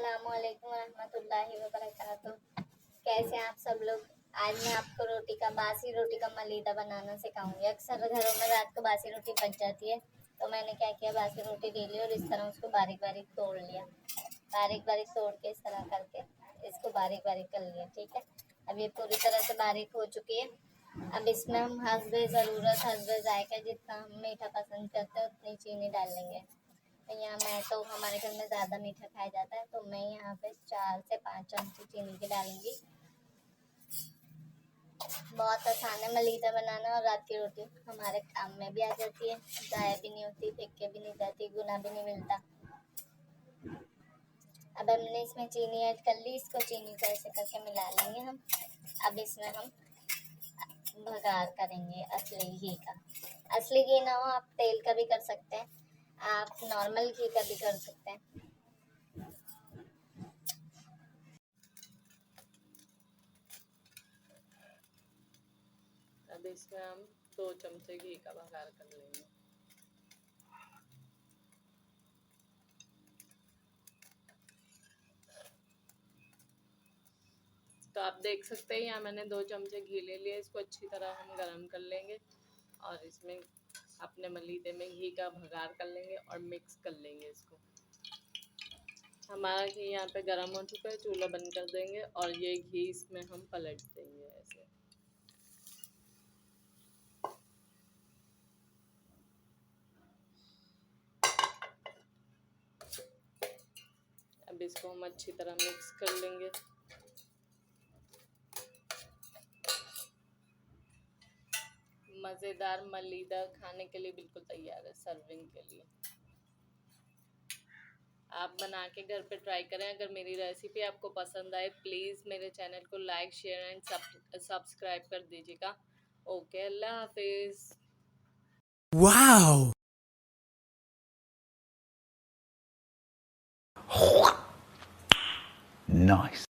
अस्सलामुअलैकुम रहमतुल्लाहि व बरकातुहू। कैसे हैं आप सब लोग। आज मैं आपको बासी रोटी का मलीदा बनाना सिखाऊंगी। अक्सर घरों में रात को बासी रोटी बच जाती है, तो मैंने क्या किया, बासी रोटी ले ली और इस तरह उसको बारीक बारीक तोड़ लिया। बारीक बारीक तोड़ के इस तरह करके इसको बारीक बारीक कर लिया। ठीक है, अब ये पूरी तरह से बारीक हो चुकी है। अब इसमें हम हस्बे ज़रूरत, हस्बे जायका, जितना हम मीठा पसंद करते हैं उतनी चीनी डाल लेंगे। यहाँ मैं तो हमारे घर में ज़्यादा मीठा खाया जाता है, तो मैं यहाँ पे 4 से 5 चमची चीनी की डालूंगी। बहुत आसान है मलीदा बनाना, और रात की रोटी हमारे काम में भी आ जाती है, ज़ाया भी नहीं होती, फेंक के भी नहीं जाती, गुना भी नहीं मिलता। अब हमने इसमें चीनी ऐड कर ली, इसको चीनी को ऐसे करके मिला लेंगे हम। अब इसमें हम भगार करेंगे असली घी का। असली घी ना हो आप तेल का भी कर सकते हैं, आप नॉर्मल घी का भी कर सकते हैं। अब इसमें हम 2 चमचे घी का बघार कर लेंगे। तो आप देख सकते हैं यहाँ मैंने 2 चमचे घी ले लिया। इसको अच्छी तरह हम गरम कर लेंगे और इसमें अपने मलीदे में घी का भगार कर लेंगे और मिक्स कर लेंगे इसको। हमारा घी यहाँ पे गरम हो चुका है, चूल्हा बंद कर देंगे और ये घी इसमें हम पलट देंगे ऐसे। अब इसको हम अच्छी तरह मिक्स कर लेंगे। मज़ेदार मलीदा खाने के लिए बिल्कुल तैयार है, सर्विंग के लिए। आप बना के घर पे ट्राई करें। अगर मेरी रेसिपी आपको पसंद आए प्लीज़ मेरे चैनल को लाइक, शेयर एंड सब्सक्राइब कर दीजिएगा। ओके, अल्लाह हाफिज़। Wow! Nice.